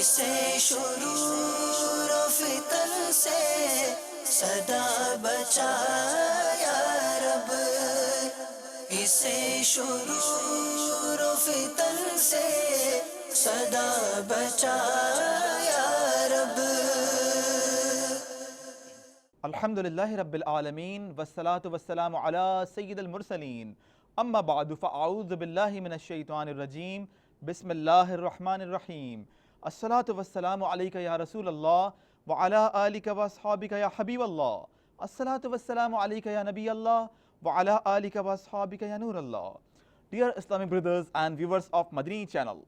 اسے شرور و فتن سے صدا بچا یا رب، اسے شرور و فتن سے صدا بچا یا رب۔ الحمدللہ رب العالمین والصلاة والسلام علی سید المرسلین، اما بعد فاعوذ باللہ من الشیطان الرجیم، بسم اللہ الرحمن الرحیم۔ الصلاة والسلام علیکہ یا رسول اللہ وعلی آلکہ واصحابکہ یا حبیب اللہ۔ الصلاة والسلام علیکہ یا نبی اللہ وعلی آلکہ واصحابکہ یا نور اللہ۔ Dear Islamic brothers and viewers of Madani channel,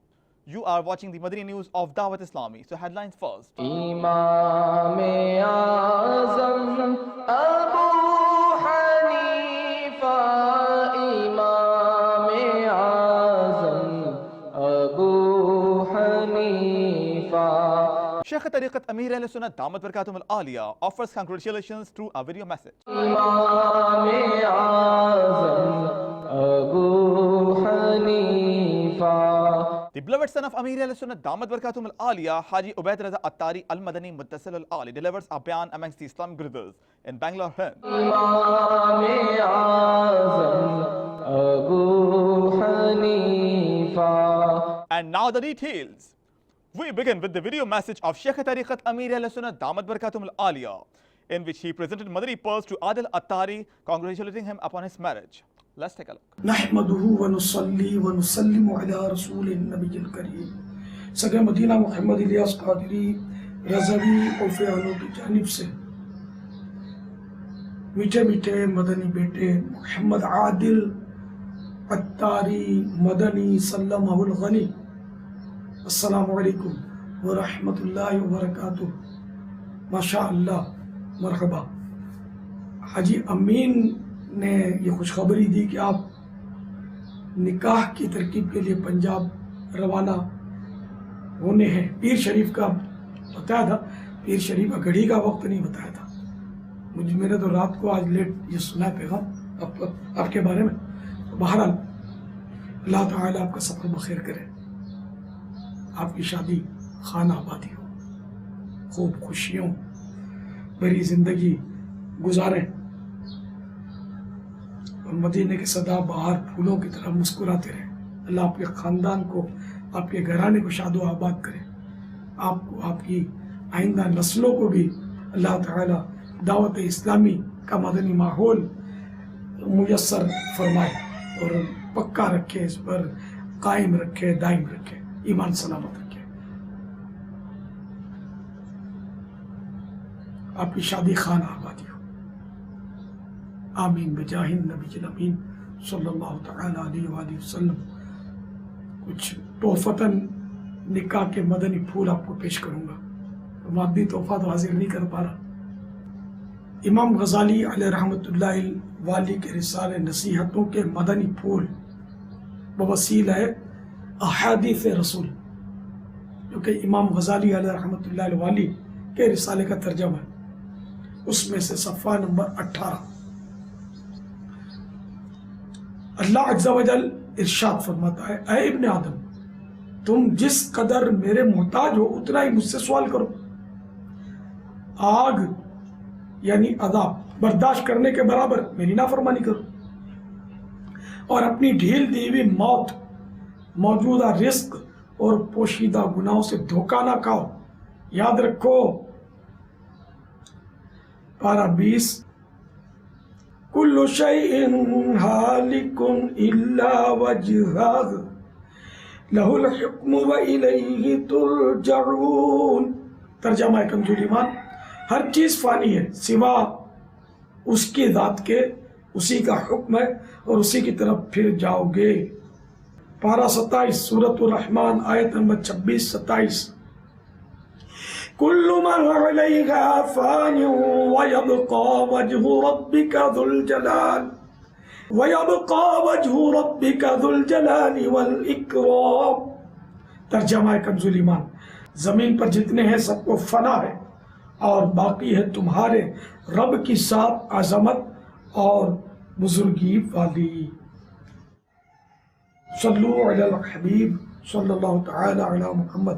you are watching the Madani news of Dawat Islami. So headlines first. Imam Azam Abu Hanifa, Imam Azam Abu Hanifa. Sheikh Tariqat Amir Ahl Sunnah Damat Barakatum Al-Aliya offers congratulations through a video message. Imam Azam Abu Hanifa. The beloved son of Amir Ahl Sunnah Damat Barakatum Al-Aliya, Haji Ubaid Raza Attari Al-Madani Muttasil Al-Ali, delivers a bayan amongst the Islamic brothers in Bangalore, Hind. Imam Azam Abu Hanifa. And now the details. We begin with the video message of Sheikh Tariqat Amir Ahl Sunnah Damat Barakatum Al-Aliya, in which he presented Madani pearls to Adil Attari, congratulating him upon his marriage. Let's take a look. نحمده ونصلي ونسلم على رسول النبی الکریم سگے مدینہ محمد الیاس قادری رضوی اوفیانو کی جانب سے میٹھے میٹھے مدنی بیٹے محمد عادل عطاری مدنی سلمہ الغنی، السلام علیکم ورحمۃ اللہ وبرکاتہ۔ ماشاءاللہ، مرحبا۔ حاجی امین نے یہ خوشخبری دی کہ آپ نکاح کی ترکیب کے لیے پنجاب روانہ ہونے ہیں۔ پیر شریف کا بتایا تھا، پیر شریف کا گھڑی کا وقت نہیں بتایا تھا میں نے تو رات کو آج لیٹ یہ سنا ہے پیغام آپ کے بارے میں۔ بہرحال اللہ تعالیٰ آپ کا سفر بخیر کرے، آپ کی شادی خانہ آبادی ہو، خوب خوشیوں بھری زندگی گزاریں، اور مدینے کے صدا بہار پھولوں کی طرح مسکراتے رہیں۔ اللہ آپ کے خاندان کو، آپ کے گھرانے کو شاد و آباد کرے، آپ کو، آپ کی آئندہ نسلوں کو بھی اللہ تعالی دعوت اسلامی کا مدنی ماحول میسر فرمائے اور پکا رکھے، اس پر قائم رکھے، دائم رکھے، ایمان سلامت رکھے۔ آپ کی شادی خانہ آبادی ہو، آمین بجاہ النبی الامین صلی اللہ تعالی علیہ وآلہ وسلم۔ کچھ تحفتاً نکاح کے مدنی پھول آپ کو پیش کروں گا، مادی تحفہ تو حاضر نہیں کر پا رہا۔ امام غزالی علیہ رحمۃ اللہ والی کے رسالے نصیحتوں کے مدنی پھول بوسیلہ احادیث رسول، جو کہ امام غزالی علیہ رحمۃ اللہ والی کے رسالے کا ترجمہ ہے، اس میں سے صفحہ نمبر 18۔ اللہ عز و جل ارشاد فرماتا ہے، اے ابن آدم، تم جس قدر میرے محتاج ہو اتنا ہی مجھ سے سوال کرو۔ آگ یعنی عذاب برداشت کرنے کے برابر میری نافرمانی کرو، اور اپنی ڈھیل دی ہوئی موت، موجودہ رزق اور پوشیدہ گناہوں سے دھوکہ نہ کھاؤ۔ یاد رکھو، پارہ 20، کل شیء ہالک الا وجہہ لہ الحکم والیہ ترجعون۔ ترجمہ کنزُ ایمان، ہر چیز فانی ہے سوا اس کی ذات کے، اسی کا حکم ہے اور اسی کی طرف پھر جاؤ گے۔ پارہ 27 سورۃ الرحمن آیت نمبر 26-27۔ کل من علیہا فان ویبقى وجہ ربک ذو الجلال والاکرام۔ ترجمہ کنزُ ایمان، زمین پر جتنے ہیں سب کو فنا ہے، اور باقی ہے تمہارے رب کی ذات عظمت اور بزرگی والی۔ صلو علی الحبیب صلی اللہ تعالی علی محمد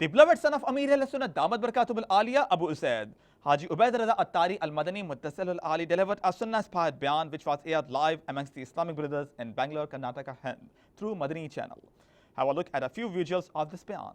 The beloved son of Amir al-Sunnah Damat Barakatuh al-Aliyah Abu Usaid, Haji Ubaid Raza Attari al-Madani Muttasil al-Ali delivered a Sunnah-inspired bayan which was aired live amongst the Islamic brothers in Bangalore, Karnataka, Hind through Madani channel. Have a look at a few visuals of this bayan.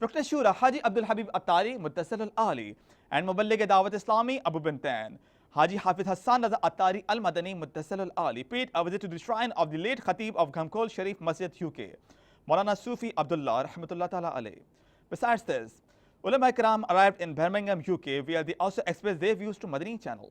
Dr. Shura Haji Abdul Habib Attari Muttasil al-Ali and Muballigh Dawat Islami Abu Bintan Haji Hafiz Hassan Raza Attari Al-Madani Muttasil al-Ali paid a visit to the shrine of the late Khatib of Ghamkol Sharif Masjid UK, Maulana Sufi Abdullah Rahmatullah Ta'ala alayh. Besides this, Ulama Ikram arrived in Birmingham, UK, where they also expressed their views to Madani channel.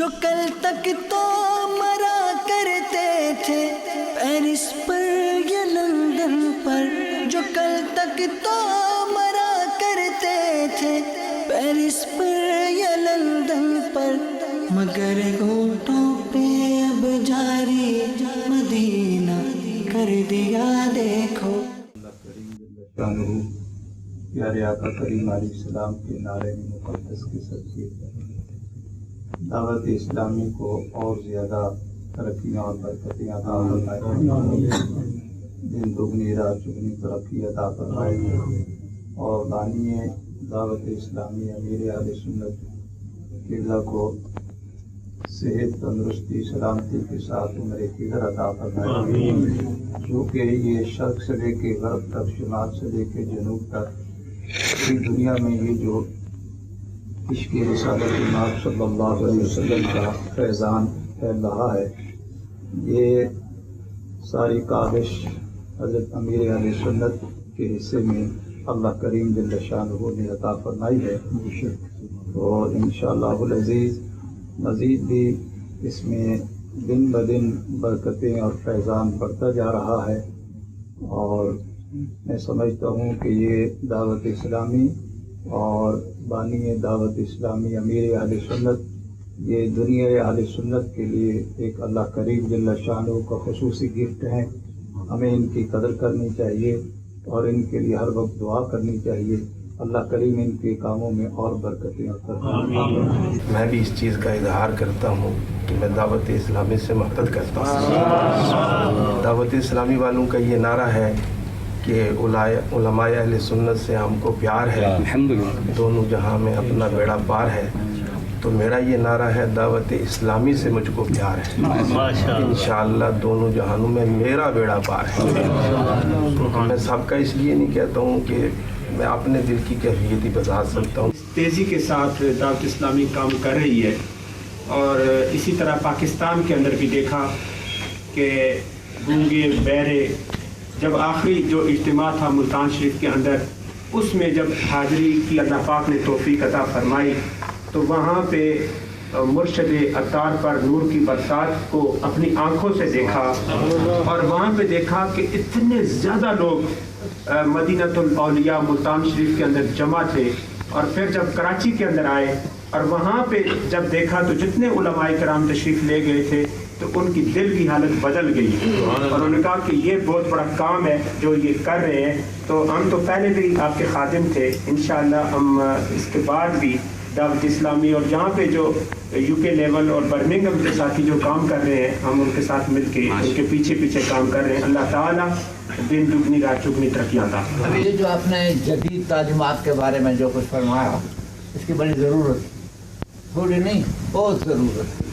جو کل تک تو مرا کرتے تھے Paris پر یا London پر، جو کل تک تو مرا کرتے تھے پیرس پر یا لندن پر، مگر گھونٹوں پہ اب جاری مدینہ کر دیا دیکھو۔ پیارے آقا کریم علیہ السلام کے نعرے مقدس کے صدقے دعوت اسلامی کو اور زیادہ ترقیاں اور برکتیں عطا فرمائے، دن دگنی رات چگنی ترقی عطا فرمائے، اور بانی دعوت اسلامی امیر اہل سنت قبلہ کو صحت تندرستی سلامتی کے ساتھ عمر قدر عطا فرمائے، جو کہ یہ شرق سے لے کے غرب تک، شمال سے لے کے جنوب تک، پوری دنیا میں یہ جو عشق رسالت امام صلی اللہ علیہ وسلم کا فیضان پھیل رہا ہے، یہ ساری کاوش حضرت امیر اہل سنت کے حصے میں اللہ کریم جل شانہ نے عطا فرمائی ہے، اور انشاءاللہ العزیز مزید بھی اس میں دن بدن برکتیں اور فیضان بڑھتا جا رہا ہے، اور میں سمجھتا ہوں کہ یہ دعوت اسلامی اور بانی دعوت اسلامی امیر اہل سنت، یہ دنیا اہل سنت کے لیے ایک اللہ کریم جل شانہ کا خصوصی گفٹ ہے۔ ہمیں ان کی قدر کرنی چاہیے اور ان کے لیے ہر وقت دعا کرنی چاہیے، اللہ کریم ان کے کاموں میں اور برکتیں عطا فرمائے۔ میں بھی اس چیز کا اظہار کرتا ہوں کہ میں دعوت اسلامی سے محبت کرتا ہوں۔ دعوت اسلامی والوں کا یہ نعرہ ہے کہ علماء اہل سنت سے ہم کو پیار ہے، دونوں جہاں میں اپنا بیڑا پار ہے، تو میرا یہ نعرہ ہے دعوت اسلامی سے مجھ کو پیار ہے، انشاءاللہ دونوں جہانوں میں میرا بیڑا پار ہے۔ میں سب کا اس لیے نہیں کہتا ہوں کہ میں اپنے دل کی کیفیت ہی بتا سکتا ہوں۔ تیزی کے ساتھ دعوت اسلامی کام کر رہی ہے، اور اسی طرح پاکستان کے اندر بھی دیکھا کہ گونگے بہرے، جب آخری جو اجتماع تھا ملتان شریف کے اندر، اس میں جب حاضری کی اللہ پاک نے توفیق عطا فرمائی، تو وہاں پہ مرشد عطار پر نور کی برسات کو اپنی آنکھوں سے دیکھا، اور وہاں پہ دیکھا کہ اتنے زیادہ لوگ مدینۃ الاولیاء ملتان شریف کے اندر جمع تھے، اور پھر جب کراچی کے اندر آئے اور وہاں پہ جب دیکھا تو جتنے علماء کرام تشریف لے گئے تھے تو ان کی دل کی حالت بدل گئی، اور انہوں نے کہا کہ یہ بہت بڑا کام ہے جو یہ کر رہے ہیں۔ تو ہم تو پہلے بھی آپ کے خادم تھے، انشاءاللہ ہم اس کے بعد بھی دعوت اسلامی اور جہاں پہ جو یو کے لیول اور برمنگھم کے ساتھی جو کام کر رہے ہیں، ہم ان کے ساتھ مل کے ان کے پیچھے پیچھے کام کر رہے ہیں۔ اللہ تعالیٰ دن دگنی رات چگنی ترقیاں عطا فرمائے۔ ابھی جو آپ نے جدید تعلیمات کے بارے میں جو کچھ فرمایا، اس کی بڑی ضرورت، تھوڑی نہیں بہت ضرورت ہے،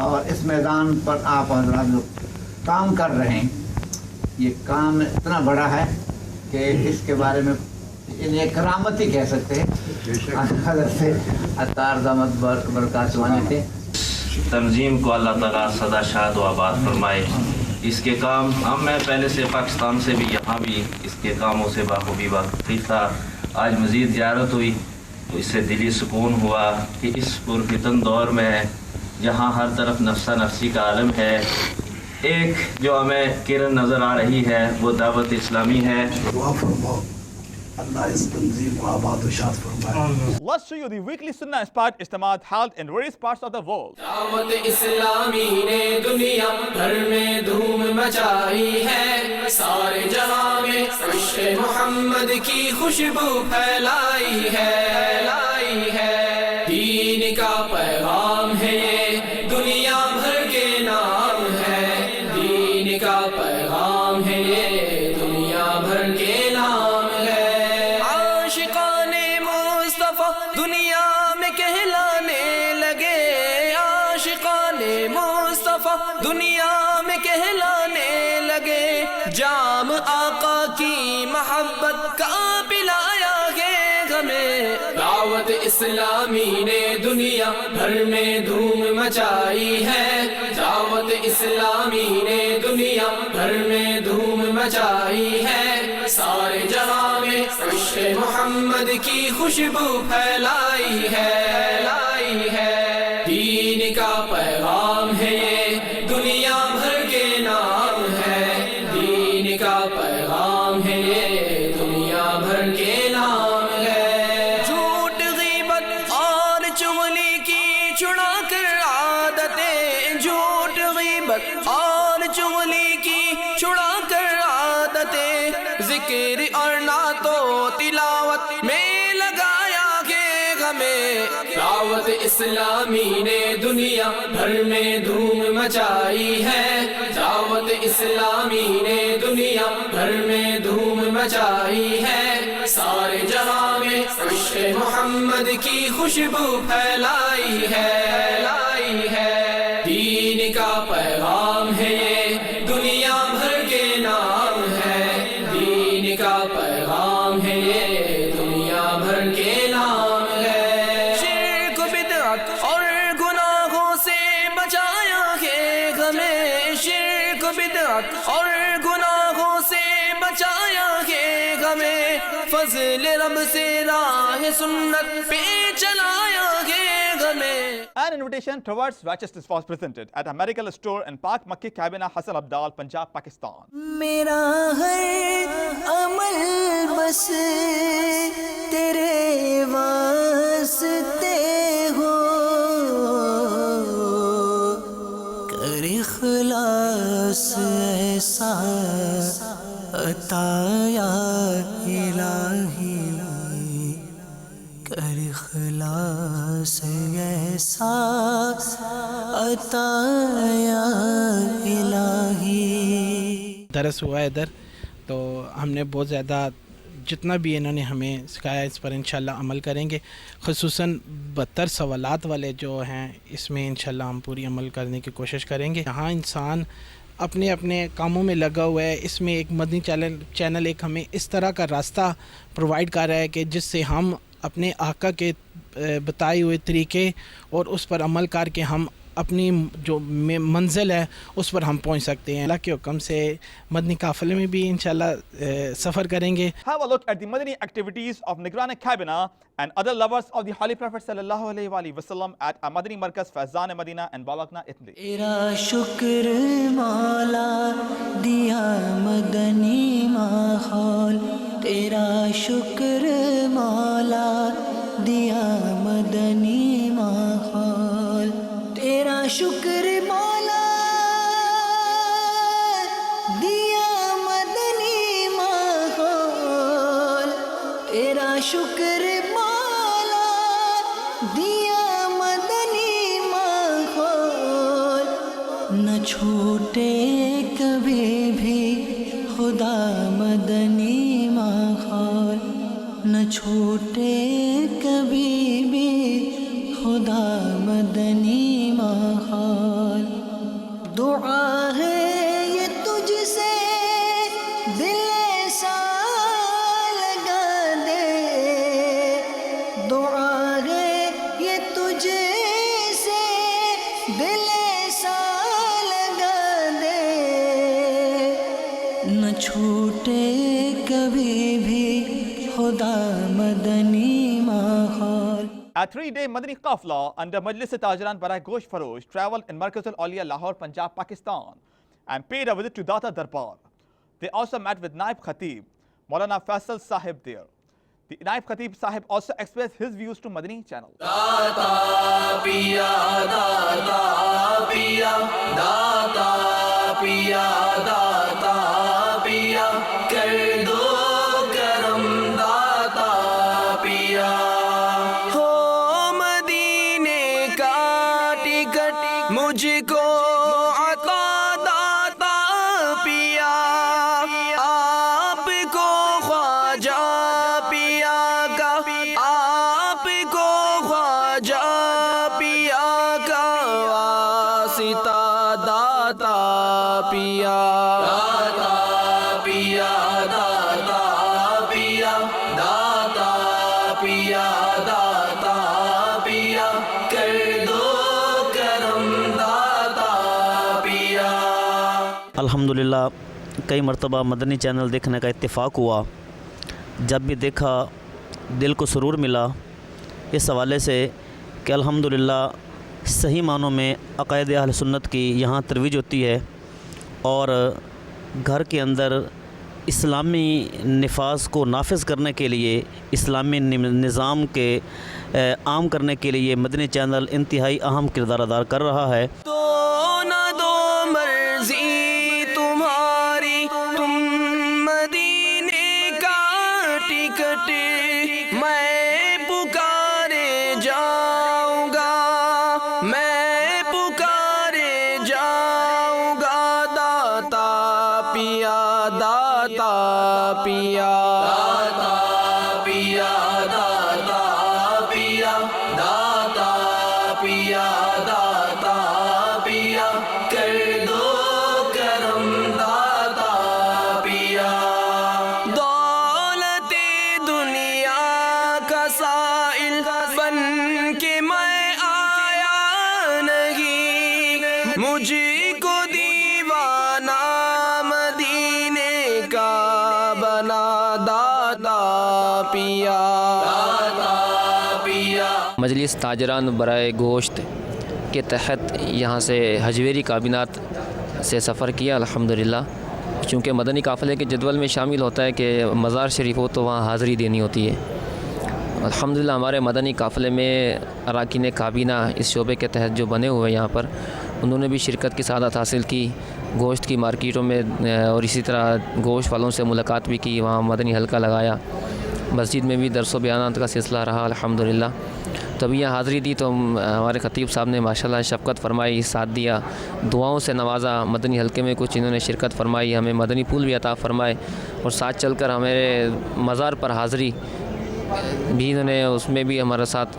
اور اس میدان پر آپ حضرات جو کام کر رہے ہیں، یہ کام اتنا بڑا ہے کہ اس کے بارے میں ایک کرامت ہی کہہ سکتے ہیں۔ حضرت عطار دامت برکاتہ تھے، تنظیم کو اللہ تعالیٰ سدا شاد و آباد فرمائے۔ اس کے کام میں پہلے سے پاکستان سے بھی یہاں بھی اس کے کاموں سے بخوبی واقف تھا۔ آج مزید زیارت ہوئی تو اس سے دلی سکون ہوا کہ اس پرفتن دور میں جہاں ہر طرف نفسا نفسی کا عالم ہے، ایک جو ہمیں کرن نظر آ رہی ہے وہ دعوت اسلامی ہے۔ Let's show you the weekly Sunnah inspired Ijtimaat held in various parts of the world. دعوت اسلامی نے دنیا بھر میں دھوم مچائی ہے، سارے جہاں میں عشق محمد کی خوشبو پھیلائی ہے، دین کا پیغام ہے یہ دنیا بھر کے نام ہے، دین کا پیغام ہے یہ دنیا بھر کے نام ہے۔ عاشقان مصطفیٰ دنیا میں کہلانے لگے، عاشقان مصطفیٰ دنیا میں کہلانے لگے، جام آقا کی محبت کا پلایا ہے ہمیں۔ دعوت اسلامی نے دنیا بھر میں دھوم مچائی ہے، دعوت اسلامی نے دنیا بھر میں دھوم مچائی ہے، سارے جہاں میں عشق محمد کی خوشبو پھیلائی ہے، دین کا پیغام ہے یہ دنیا بھر کے نام ہے، دین کا پیغام ہے یہ دنیا بھر کے نام ہے۔ جھوٹ غیبت اور چغلی کی چھڑا کر عادتیں، جھوٹ غیبت اور چغلی کی چھڑا کر عادتیں، ذکر اور نعت و تلاوت میں لگایا کہ ہمیں۔ دعوت اسلامی نے دنیا بھر میں دھوم مچائی ہے، دعوت اسلامی نے دنیا بھر میں دھوم مچائی ہے، سارے جہاں میں عشق محمد کی خوشبو پھیلائی ہے، دین کا پیغام ہے یہ دنیا بھر کے نام ہے، دین کا پیغام ہے یہ دنیا بھر کے نام ہے۔ شرک بدعت اور گناہوں سے بچایا ہے ہمیں، شرک بدعت اور گناہوں سے بچایا ہے ہمیں، فضل رب سے راہ سنت پہ چلایا ہے ہمیں۔ An invitation towards righteousness was presented at a medical store in Pak Makki Cabina, Hassan Abdal, Punjab, Pakistan. میرا ہر عمل بس تیرے واسطے ہو، کر اخلاص ایسا عطا یا الہی، کر اخلاص ایسا عطا یا الہی۔ درس ہوا ہے ادھر، تو ہم نے بہت زیادہ جتنا بھی انہوں نے ہمیں سکھایا اس پر انشاءاللہ عمل کریں گے، خصوصاً 72 سوالات والے جو ہیں اس میں انشاءاللہ ہم پوری عمل کرنے کی کوشش کریں گے۔ یہاں انسان اپنے اپنے کاموں میں لگا ہوا ہے، اس میں ایک مدنی چینل ایک ہمیں اس طرح کا راستہ پرووائڈ کر رہا ہے کہ جس سے ہم اپنے آقا کے بتائے ہوئے طریقے اور اس پر عمل کر کے ہم اپنی جو منزل ہے اس پر ہم پہنچ سکتے ہیں۔ اللہ کے حکم سے مدنی قافلے میں بھی انشاءاللہ سفر کریں گے۔ Have a look at the Madani activities of Nigrani Cabina and other lovers of the Holy Prophet sallallahu alaihi wa alihi wasallam at a Madani Markaz Faizan Madina and Bologna, Italy. تیرا شکر مولا دیا مدنی ماحول، تیرا شکر مولا دیا مدنی ماحول، تیرا شکر مولا دیا مدنی ماحول، تیرا شکر مولا دیا مدنی ماحول، نہ چھوٹے کبھی بھی خدا مدنی ماحول، نہ چھوٹے کبھی بھی خدا مدنی ماحول۔ دعا ہے یہ تجھ سے دل ایسا لگا دے، دعا ہے یہ تجھ سے دل ایسا لگا دے، نہ چھوٹے کبھی بھی خدا مدنی ماحول۔ A 3-day Madani Qafla under Majlis Tajiran Barai Gosh Farosh traveled in Markaz al-Auliya, Lahore, Punjab, Pakistan and paid a visit to Data Darbar. They also met with Naib Khatib, Maulana Faisal Sahib there. The Naib Khatib Sahib also expressed his views to Madani channel. داتا پیا داتا پیا داتا پیا داتا پیا کر دو کرم داتا پیا، ہو مدینے کا ticket مجھ کو عطا داتا پیا، آپ کو خواجہ پیا کا، آپ کو خواجہ پیا کا واسطہ داتا پیا، داتا پیا داتا پیا داتا پیا داتا پیا کر دو کرم داتا پیا۔ الحمدللہ کئی مرتبہ مدنی چینل دیکھنے کا اتفاق ہوا، جب بھی دیکھا دل کو سرور ملا اس حوالے سے کہ الحمدللہ صحیح معنوں میں عقائد اہل سنت کی یہاں ترویج ہوتی ہے، اور گھر کے اندر اسلامی نفاذ کو نافذ کرنے کے لیے، اسلامی نظام کے عام کرنے کے لیے مدنی چینل انتہائی اہم کردار ادا کر رہا ہے۔ دو نہ دو مرضی تمہاری، تم مدینے کا ٹکٹ میں پکارے جاؤں گا، میں پکارے جاؤں گا، داتا پیا، داتا پیا، داتا پیا، داتا پیا، داتا پیا، داتا پیا، کر دو کرم داتا پیا۔ دولت دنیا کا سائل بن کے میں آیا نہیں، مجھ کو دیوانہ مدینے کا بنا، داتا پیا، داتا پیا۔ مجلس تاجران برائے گوشت کے تحت یہاں سے حجویری کابینات سے سفر کیا الحمدللہ۔ چونکہ مدنی قافلے کے جدول میں شامل ہوتا ہے کہ مزار شریف ہو تو وہاں حاضری دینی ہوتی ہے۔ الحمدللہ ہمارے مدنی قافلے میں اراکین کابینہ اس شعبے کے تحت جو بنے ہوئے یہاں پر، انہوں نے بھی شرکت کی سعادت حاصل کی، گوشت کی مارکیٹوں میں اور اسی طرح گوشت والوں سے ملاقات بھی کی، وہاں مدنی حلقہ لگایا، مسجد میں بھی درس و بیانات کا سلسلہ رہا الحمدللہ۔ تو ابھی یہاں حاضری دی تو ہمارے خطیب صاحب نے ماشاءاللہ شفقت فرمائی، ساتھ دیا، دعاؤں سے نوازا، مدنی حلقے میں کچھ انہوں نے شرکت فرمائی، ہمیں مدنی پھول بھی عطا فرمائے، اور ساتھ چل کر ہمارے مزار پر حاضری بھی انہوں نے اس میں بھی ہمارے ساتھ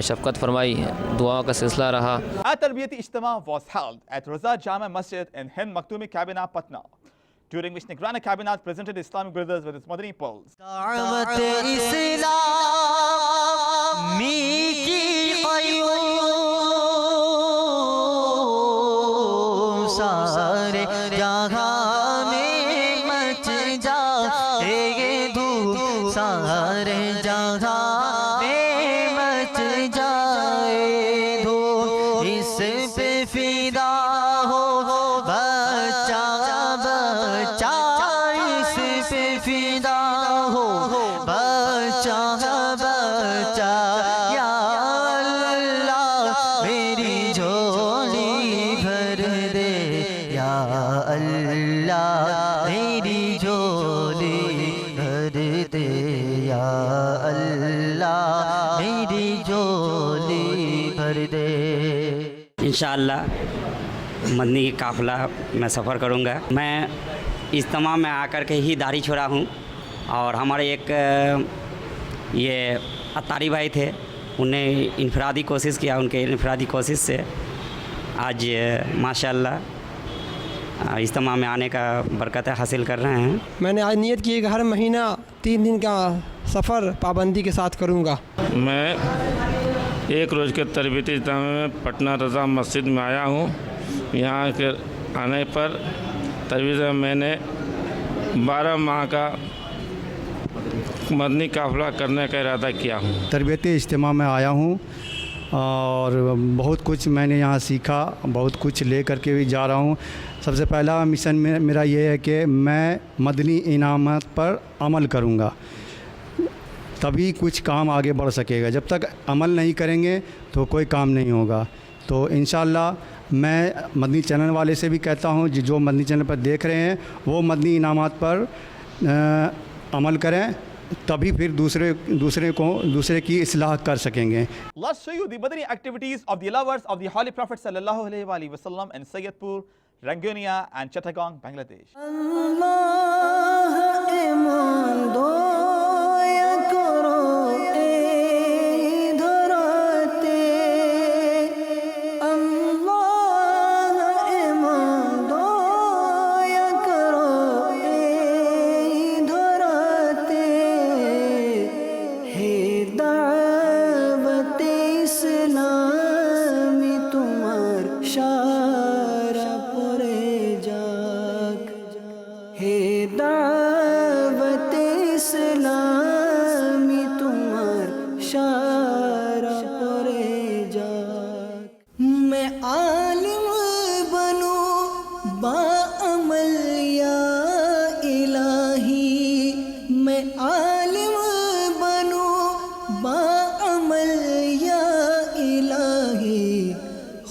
شفقت فرمائی، دعاؤں کا سلسلہ رہا۔ تربیتی اجتماع was held at Raza Jama Masjid in Hind Maktoumi Kabinah, Patna, during which Nigrana Cabinet presented Islamic brothers with its Madani pulse. دعوت اسلامی کی قیوم سارے جہاں میں مچ جائے گے دھوم، سارے جہاں میں مچ جائے دھوم، اس پہ فدا ہو بچہ بچہ، اس پہ فدا ہو بچہ بچہ، یا اللہ میری جھولی بھر دے، یا اللہ میری جھولی بھر دے، یا اللہ میری جھولی بھر دے۔ انشاءاللہ مدنی قافلہ میں سفر کروں گا۔ میں اجتماع میں آ کر کے ہی داڑھی چھوڑا ہوں، اور ہمارے ایک یہ اتاری بھائی تھے، انہیں انفرادی کوشش کیا، ان کے انفرادی کوشش سے آج ماشاءاللہ اجتماع میں آنے کا برکتیں حاصل کر رہے ہیں۔ میں نے آج نیت کی ہے کہ ہر مہینہ 3 دن کا سفر پابندی کے ساتھ کروں گا۔ میں ایک روز کے تربیتی اجتماع میں پٹنہ رضا مسجد میں آیا ہوں۔ یہاں کے آنے پر تربیت میں نے 12 ماہ کا مدنی قافلہ کرنے کا ارادہ کیا ہوں۔ تربیتی اجتماع میں آیا ہوں اور بہت کچھ میں نے یہاں سیکھا، بہت کچھ لے کر کے بھی جا رہا ہوں۔ سب سے پہلا مشن میرا یہ ہے کہ میں مدنی انعامات پر عمل کروں گا، تبھی کچھ کام آگے بڑھ سکے گا۔ جب تک عمل نہیں کریں گے تو کوئی کام نہیں ہوگا۔ تو انشاءاللہ میں مدنی چینل والے سے بھی کہتا ہوں جو مدنی چینل پر دیکھ رہے ہیں وہ مدنی انعامات پر عمل کریں، تبھی پھر دوسرے کی اصلاح کر سکیں گے۔ Let's show you the Madani activities of the lovers of the Holy Prophet sallallahu alaihi wasallam in Sayyidpur, Rangonia and Chittagong, Bangladesh. اللہ ایمان دو یا کرو ادھر آتے، اللہ ایمان دو یا کرو ادھر آتے، ہے دعوت اسلامی تمہار شارع پرے جاگ، ہے دعوت اسلامی تمہار شارع پرے جاگ۔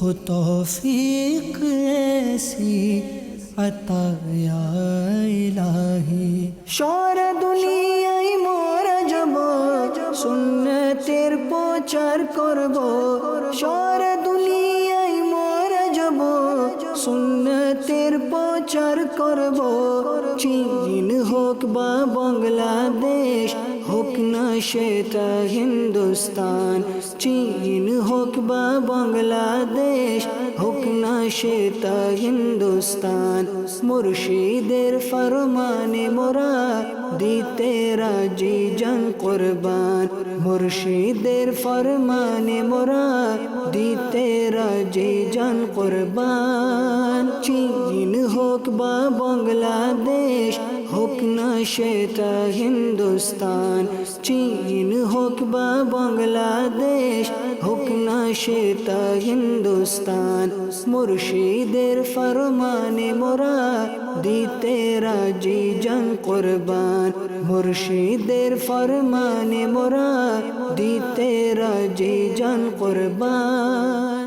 ہو توفیق ایسی عطا یا الہی شور দুনিয়ায় মোরা যাব সুন্নতের প্রচার করব শহর দুনিয়ায় মোরা যাব সুন্নতের প্রচার করব চীন হোক বা বাংলাদেশ হোক না সেটা হিন্দুস্তান চীন হোক বা বাংলাদেশ হোক না সেটা হিন্দুস্তান মুর্শিদের ফরমানে মোরা দিতে রাজি জান কুরবান মুর্শিদের ফরমানে মোরা দিতে রাজি জান কুরবান চীন হোক বা বাংলাদেশ হোক না সেটা হিন্দুস্তান চীন হোক বা বাংলাদেশ হোক না সেটা হিন্দুস্তান মুর্শিদের ফরমানে মোরা দিতে রাজি জান কুরবান মুর্শিদের ফরমানে মোরা দিতে রাজি জান কুরবান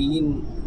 3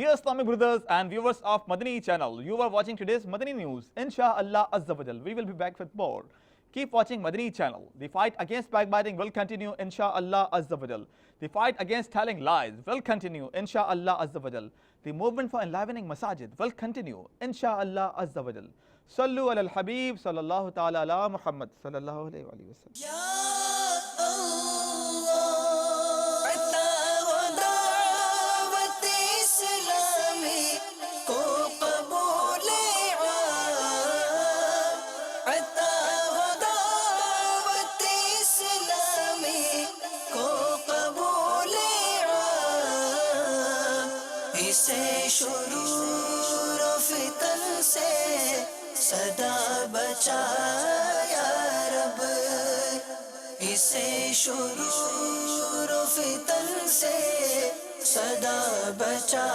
Dear Islamic brothers and viewers of Madani channel, you are watching today's Madani news. Insha'Allah Azza wa Jal, we will be back with more. Keep watching Madani channel. The fight against backbiting will continue, Insha'Allah Azza wa Jal. The fight against telling lies will continue, Insha'Allah Azza wa Jal. The movement for enlivening masajid will continue, Insha'Allah Azza wa Jal. Sallu ala al-Habib sallallahu ta'ala ala Muhammad sallallahu alayhi wa sallam. شرور و فتن سے صدا بچا یا رب اسے شرور و فتن سے صدا بچا